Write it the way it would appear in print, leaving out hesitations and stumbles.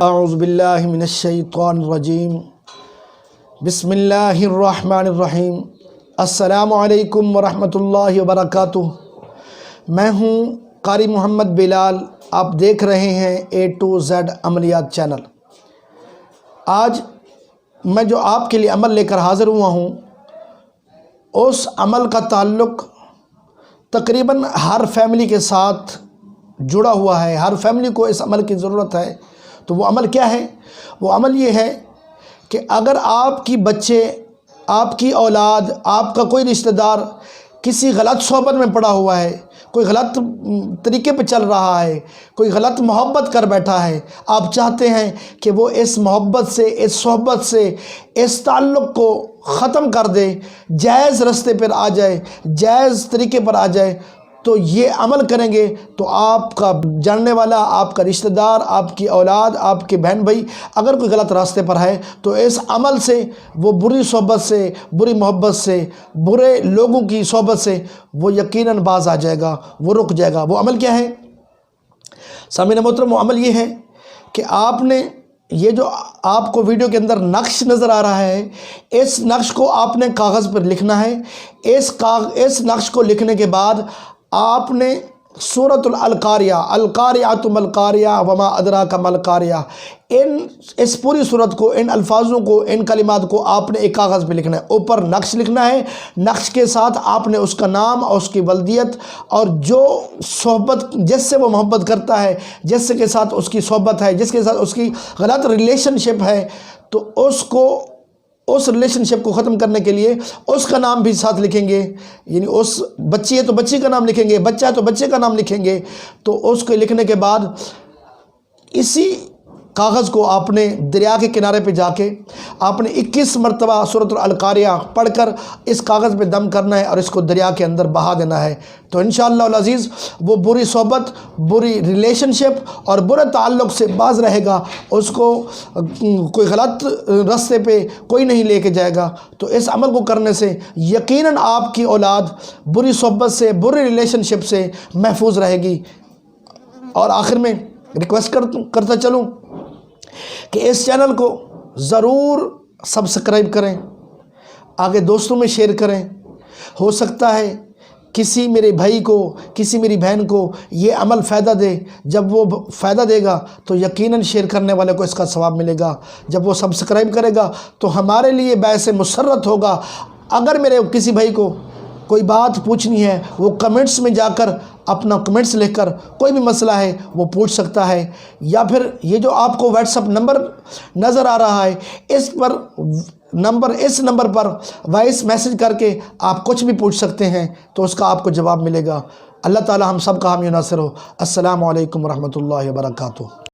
اعوذ باللہ من الشیطان الرجیم بسم اللہ الرحمن الرحیم السلام علیکم ورحمۃ اللہ وبرکاتہ۔ میں ہوں قاری محمد بلال، آپ دیکھ رہے ہیں A to Z عملیات چینل۔ آج میں جو آپ کے لیے عمل لے کر حاضر ہوا ہوں، اس عمل کا تعلق تقریباً ہر فیملی کے ساتھ جڑا ہوا ہے، ہر فیملی کو اس عمل کی ضرورت ہے۔ تو وہ عمل کیا ہے؟ وہ عمل یہ ہے کہ اگر آپ کی بچے، آپ کی اولاد، آپ کا کوئی رشتہ دار کسی غلط صحبت میں پڑا ہوا ہے، کوئی غلط طریقے پہ چل رہا ہے، کوئی غلط محبت کر بیٹھا ہے، آپ چاہتے ہیں کہ وہ اس محبت سے، اس صحبت سے، اس تعلق کو ختم کر دے، جائز رستے پر آ جائے، جائز طریقے پر آ جائے، تو یہ عمل کریں گے تو آپ کا جاننے والا، آپ کا رشتہ دار، آپ کی اولاد، آپ کے بہن بھائی اگر کوئی غلط راستے پر ہے تو اس عمل سے، وہ بری صحبت سے، بری محبت سے، برے لوگوں کی صحبت سے وہ یقیناً باز آ جائے گا، وہ رک جائے گا۔ وہ عمل کیا ہے؟ سامعین محترم، وہ عمل یہ ہے کہ آپ نے یہ جو آپ کو ویڈیو کے اندر نقش نظر آ رہا ہے، اس نقش کو آپ نے کاغذ پر لکھنا ہے۔ اس نقش کو لکھنے کے بعد آپ نے سورۃ القاریہ، القاریۃ ما القاریہ وما ادراک ما القاریہ، اس پوری صورت کو، ان الفاظوں کو، ان کلمات کو آپ نے ایک کاغذ پہ لکھنا ہے، اوپر نقش لکھنا ہے۔ نقش کے ساتھ آپ نے اس کا نام اور اس کی ولدیت اور جو صحبت، جس سے وہ محبت کرتا ہے، جس کے ساتھ اس کی صحبت ہے، جس کے ساتھ اس کی غلط ریلیشن شپ ہے، تو اس ریلیشن شپ کو ختم کرنے کے لیے اس کا نام بھی ساتھ لکھیں گے۔ یعنی اس بچی ہے تو بچی کا نام لکھیں گے، بچہ ہے تو بچے کا نام لکھیں گے۔ تو اس کو لکھنے کے بعد اسی کاغذ کو آپ نے دریا کے کنارے پہ جا کے آپ نے 21 مرتبہ سورۃ القاریہ پڑھ کر اس کاغذ پہ دم کرنا ہے اور اس کو دریا کے اندر بہا دینا ہے۔ تو انشاءاللہ العزیز وہ بری صحبت، بری ریلیشن شپ اور برے تعلق سے باز رہے گا، اس کو کوئی غلط راستے پہ کوئی نہیں لے کے جائے گا۔ تو اس عمل کو کرنے سے یقیناً آپ کی اولاد بری صحبت سے، بری ریلیشن شپ سے محفوظ رہے گی۔ اور آخر میں ریکویسٹ کرتا چلوں کہ اس چینل کو ضرور سبسکرائب کریں، آگے دوستوں میں شیئر کریں۔ ہو سکتا ہے کسی میرے بھائی کو، کسی میری بہن کو یہ عمل فائدہ دے۔ جب وہ فائدہ دے گا تو یقیناً شیئر کرنے والے کو اس کا ثواب ملے گا۔ جب وہ سبسکرائب کرے گا تو ہمارے لیے باعث مسرت ہوگا۔ اگر میرے کسی بھائی کو کوئی بات پوچھنی ہے، وہ کمنٹس میں جا کر اپنا کمنٹس لکھ کر کوئی بھی مسئلہ ہے وہ پوچھ سکتا ہے، یا پھر یہ جو آپ کو واٹس ایپ نمبر نظر آ رہا ہے، اس نمبر پر وائس میسج کر کے آپ کچھ بھی پوچھ سکتے ہیں، تو اس کا آپ کو جواب ملے گا۔ اللہ تعالی ہم سب کا حامی و ناصر ہو۔ السلام علیکم ورحمۃ اللہ وبرکاتہ۔